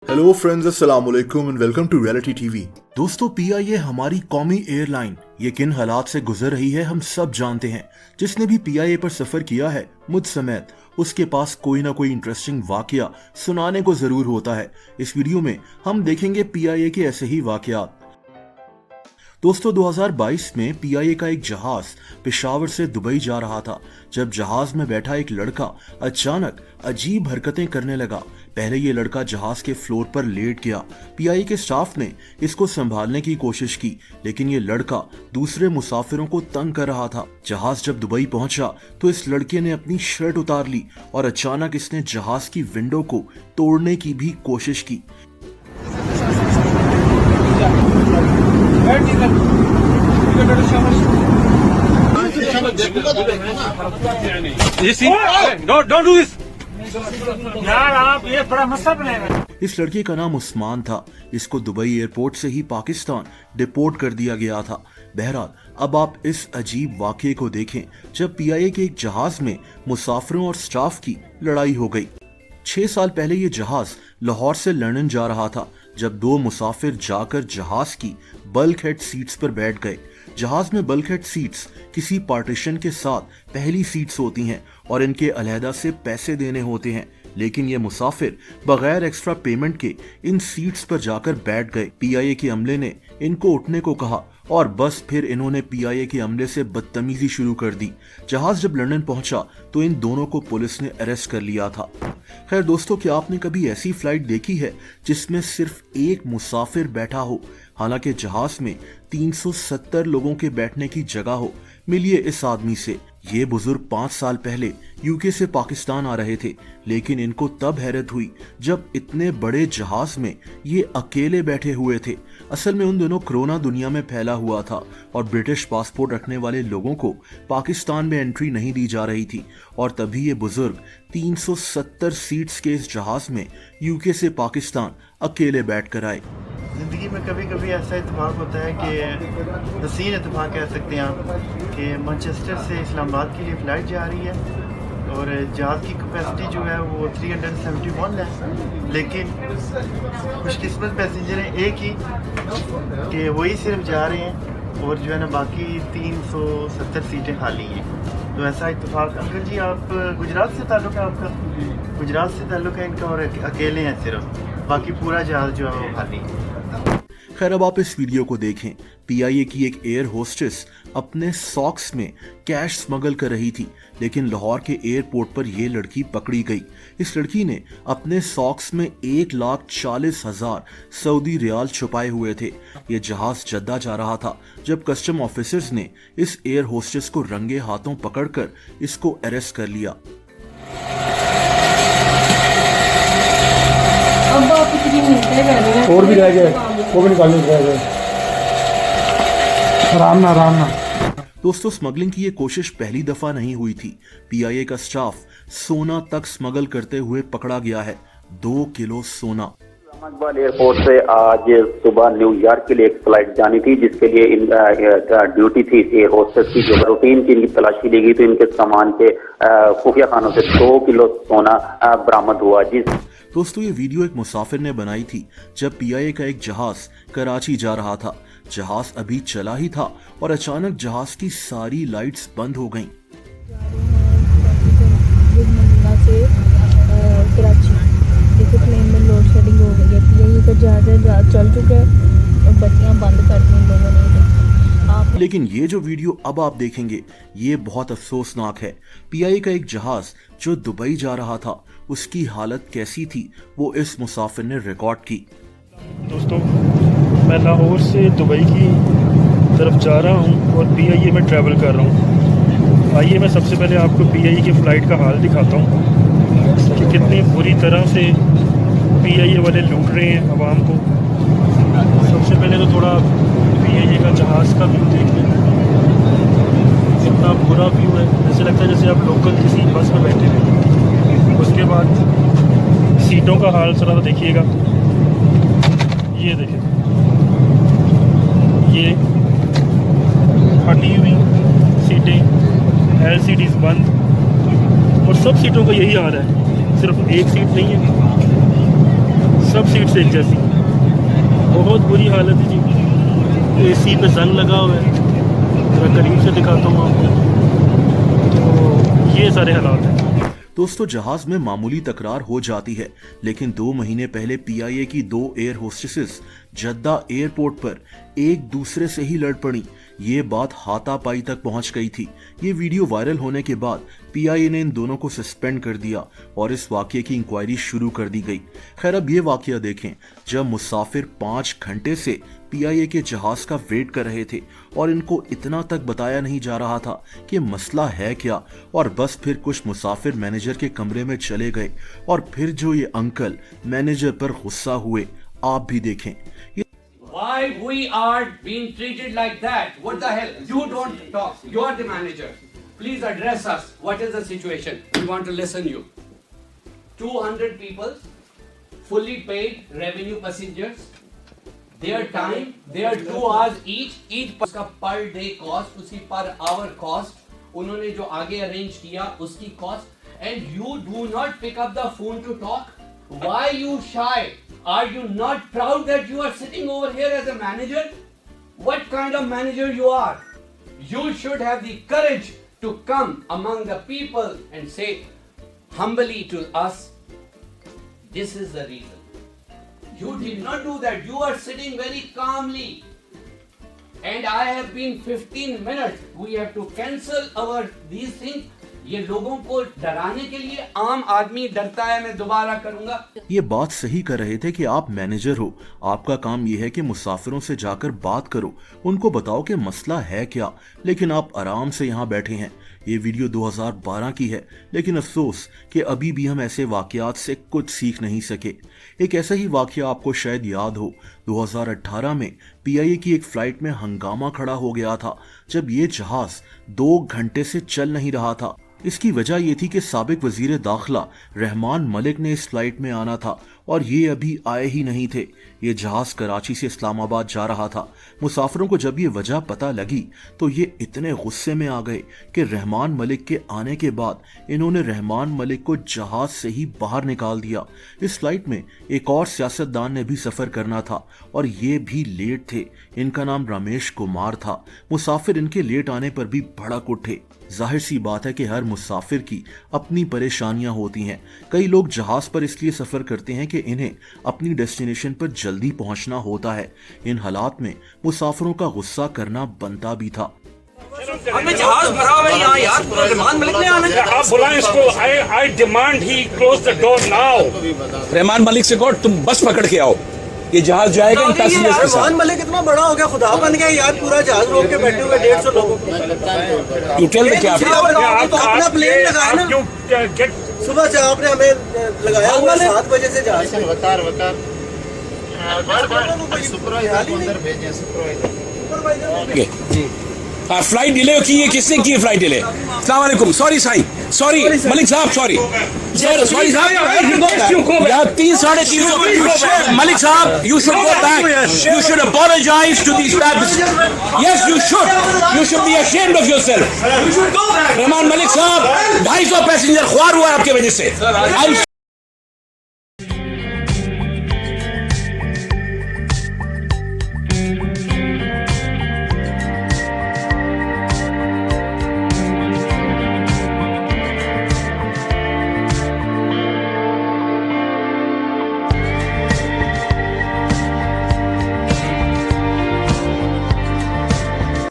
Hello friends, अस्सलाम वालेकुम and welcome to reality TV. दोस्तों, पीआईए हमारी कौमी एयरलाइन ये किन हालात से गुजर रही है हम सब जानते हैं। जिसने भी पीआईए पर सफर किया है, मुझ समेत, उसके पास कोई ना कोई इंटरेस्टिंग वाकया सुनाने को जरूर होता है। इस वीडियो में हम देखेंगे पीआईए के ऐसे ही वाकयात। दोस्तों, 2022 में पीआईए का एक जहाज पेशावर से दुबई जा रहा था जब जहाज में बैठा एक लड़का अचानक अजीब हरकतें करने लगा। पहले ये लड़का जहाज के फ्लोर पर लेट गया। पीआईए के स्टाफ ने इसको संभालने की कोशिश की, लेकिन ये लड़का दूसरे मुसाफिरों को तंग कर रहा था। जहाज जब दुबई पहुंचा तो इस लड़के ने अपनी शर्ट उतार ली और अचानक इसने जहाज की विंडो को तोड़ने की भी कोशिश की। यार आप ये बड़ा मसला बनाएगा। इस लड़के का नाम उस्मान था। इसको दुबई एयरपोर्ट से ही पाकिस्तान डिपोर्ट कर दिया गया था। बहरहाल, अब आप इस अजीब वाकये को देखें जब पीआईए के एक जहाज में मुसाफिरों और स्टाफ की लड़ाई हो गई। 6 साल पहले ये जहाज लाहौर से लंदन जा रहा था जब 2 मुसाफिर जाकर जहाज की बल्क हेड सीट्स पर बैठ गए। जहाज में बल्क हेड सीट्स किसी पार्टीशन के साथ पहली सीट्स होती हैं और इनके अलहदा से पैसे देने होते हैं, लेकिन ये मुसाफिर बगैर एक्स्ट्रा पेमेंट के इन सीट्स पर जाकर बैठ गए। पीआईए के अमले ने इनको उठने को कहा और बस फिर इन्होंने पीआईए के अमले से बदतमीजी शुरू कर दी। जहाज जब लंदन पहुंचा तो इन दोनों को पुलिस ने अरेस्ट कर लिया था। खैर दोस्तों, क्या आपने कभी ऐसी फ्लाइट देखी है जिसमें सिर्फ एक मुसाफिर बैठा हो, हालांकि जहाज में 370 लोगों के बैठने की जगह हो? मिलिए इस आदमी से। ये बुजुर्ग 5 साल पहले यूके से पाकिस्तान आ रहे थे, लेकिन इनको तब हैरत हुई जब इतने बड़े जहाज में ये अकेले बैठे हुए थे। असल में उन दिनों कोरोना दुनिया में फैला हुआ था और ब्रिटिश पासपोर्ट रखने वाले लोगों को पाकिस्तान में एंट्री नहीं दी जा रही थी, और तभी ये बुजुर्ग 370 सीट्स के इस जहाज में यूके से पाकिस्तान अकेले बैठ कर आए। ज़िंदगी में कभी कभी ऐसा इत्तेफाक होता है कि हसीन इत्तेफाक कह सकते हैं आप, कि मैनचेस्टर से इस्लामाबाद के लिए फ़्लाइट जा रही है और जहाज़ की कैपेसिटी जो है वो 371 है, लेकिन खुशकिस्मत पैसेंजर हैं एक ही कि वही सिर्फ जा रहे हैं और जो है ना बाकी 370 सीटें खाली हैं। तो ऐसा इत्तेफाक। अंकल जी, आप गुजरात से ताल्लुक़ है आपका? गुजरात से ताल्लुक़ है इनका और अकेले हैं सिर्फ, बाकी पूरा जहाज़ जो है वो खाली है। खैर, अब आप इस वीडियो को देखें। पीआईए की एक एयर होस्टेस अपने सॉक्स में कैश स्मगल कर रही थी, लेकिन लाहौर के एयरपोर्ट पर यह लड़की पकड़ी गई। इस लड़की ने अपने सॉक्स में 1,40,000 सऊदी रियाल छुपाए हुए थे। ये जहाज जद्दा जा रहा था जब कस्टम ऑफिसर्स ने इस एयर होस्टेस को रंगे हाथों पकड़कर इसको अरेस्ट कर लिया। और भी रह गए, वो भी निकालने रह गए। आराम ना। दोस्तों, स्मगलिंग की ये कोशिश पहली दफा नहीं हुई थी। पीआईए का स्टाफ सोना तक स्मगल करते हुए पकड़ा गया है। 2 किलो सोना। इस्लामाबाद एयरपोर्ट से आज सुबह न्यूयॉर्क के लिए एक फ्लाइट जानी थी, जिसके लिए ड्यूटी थी एयर होस्टेस की। जो रूटीन की इनकी तलाशी ली गई तो इनके सामान के खुफिया खानों से 2 किलो सोना बरामद हुआ। दोस्तों, ये वीडियो एक मुसाफिर ने बनाई थी जब पीआईए का एक जहाज कराची जा रहा था। जहाज अभी चला ही था और अचानक जहाज की सारी लाइट्स बंद हो गईं। प्लेन में लोड शेडिंग हो गई है। पीआईए का जहाज चल चुका है और बत्तियां बंद कर दी लोगों ने। लेकिन ये जो वीडियो अब आप देखेंगे ये बहुत अफसोसनाक है। पीआईए का एक जहाज जो दुबई जा रहा था, उसकी हालत कैसी थी वो इस मुसाफिर ने रिकॉर्ड की। दोस्तों, मैं लाहौर से दुबई की तरफ जा रहा हूँ और पीआईए में ट्रैवल कर रहा हूँ। आइए मैं सबसे पहले आपको पीआईए की फ़्लाइट का हाल दिखाता हूँ कि कितनी बुरी तरह से पीआईए वाले लूट रहे हैं आवाम को। सबसे पहले तो थोड़ा पीआईए का जहाज़ का व्यू देख लें। कितना बुरा व्यू है, ऐसे लगता है जैसे आप लोकल किसी बस में बैठे हैं। उसके बाद सीटों का हाल थोड़ा सा देखिएगा। ये देखें, ये फटी हुई सीटें, एलसीडीज़ बंद, और सब सीटों का यही हाल है। सिर्फ एक सीट नहीं है, सब सीट्स एक जैसी, बहुत बुरी हालत है जी। एसी पे जंग लगा हुआ है, जरा करीब से दिखाता हूँ आपको। तो ये सारे हालात हैं। दोस्तों, जहाज में मामूली तकरार हो जाती है, लेकिन 2 महीने पहले पीआईए की 2 एयर होस्टेसेस जद्दा एयरपोर्ट पर एक दूसरे से ही लड़ पड़ी। ये बात हाथापाई तक पहुंच गई थी। ये वीडियो वायरल होने के बाद पीआईए ने इन दोनों को सस्पेंड कर दिया और इस वाकये की इंक्वायरी शुरू कर दी गई। खैर, अब ये वाकया देखें, जब मुसाफिर 5 घंटे से पीआईए के जहाज का वेट कर रहे थे और इनको इतना तक बताया नहीं जा रहा था कि मसला है क्या, और बस फिर कुछ मुसाफिर मैनेजर के कमरे में चले गए और फिर जो ये अंकल मैनेजर पर गुस्सा हुए, आप भी देखें। Why we are being treated like that? What the hell? You don't talk. You are the manager. Please address us. What is the situation? We want to listen you. 200 people, fully paid revenue passengers. Their time, their 2 hours each का per day cost, उसी per hour cost, उन्होंने जो आगे arrange किया उसकी cost, and you do not pick up the phone to talk. Why you shy? Are you not proud that you are sitting over here as a manager? What kind of manager you are? You should have the courage to come among the people and say humbly to us, this is the reason. You did not do that. You are sitting very calmly. And I have been 15 minutes. We have to cancel our these things. ये लोगों को डराने के लिए आम आदमी डरता है। मैं दोबारा करूंगा। ये बात सही कर रहे थे कि आप मैनेजर हो, आपका काम ये है कि मुसाफिरों से जाकर बात करो, उनको बताओ कि मसला है क्या, लेकिन आप आराम से यहाँ बैठे हैं। ये वीडियो 2012 की है, लेकिन अफसोस कि अभी भी हम ऐसे वाकयात से कुछ सीख नहीं सके। एक ऐसा ही वाकया आपको शायद याद हो, 2018 में पीआईए की एक फ्लाइट में हंगामा खड़ा हो गया था जब ये जहाज 2 घंटे से चल नहीं रहा था। इसकी वजह ये थी कि साबिक वजीर दाखिला रहमान मलिक ने इस फ्लाइट में आना था और ये अभी आए ही नहीं थे। ये जहाज कराची से इस्लामाबाद जा रहा था। मुसाफिरों को जब ये वजह पता लगी तो ये इतने गुस्से में आ गए कि रहमान मलिक के आने के बाद इन्होंने रहमान मलिक को जहाज से ही बाहर निकाल दिया। इस फ्लाइट में एक और सियासतदान ने भी सफर करना था और ये भी लेट थे। इनका नाम रमेश कुमार था। मुसाफिर इनके लेट आने पर भी भड़क उठे। जाहिर सी बात है कि हर मुसाफिर की अपनी परेशानियां होती हैं। कई लोग जहाज पर इसलिए सफर करते हैं कि इन्हें अपनी डेस्टिनेशन पर जल्दी पहुंचना होता है। इन हालात में मुसाफिरों का गुस्सा करना बनता भी था। हमें जहाज भरा हुआ है यहाँ यार, रहमान मलिक ने आना है। आप बुलाएं इसको। I demand he close the door now. Rahman Malik से कहो तुम बस पकड़ के आओ, ये जहाज जाएगा इन पैसेंजर्स के साथ। रहमान मलिक इतना बड़ा हो गया, खुदा बन गया यार, पूरा जहाज रोक के बैठे हुए 150 लोगों को। यू टेल मी क्या तो अपना प्लेन लगाया ना, सुबह से आपने हमें लगाया हुआ 7 बजे से जहाज वकार फ्लाइट डिले की है, किसने की है फ्लाइट डिले? अस्सलाम वालेकुम, सॉरी साईं, सॉरी मलिक साहब, सॉरी सॉरी साहब, यार 3 साढ़े 3 मलिक साहब, you should go back, you should apologize to these passengers. Yes, you should be ashamed of yourself. Rahman Malik साहब, 250 पैसेंजर ख्वार हुआ आपके वजह से।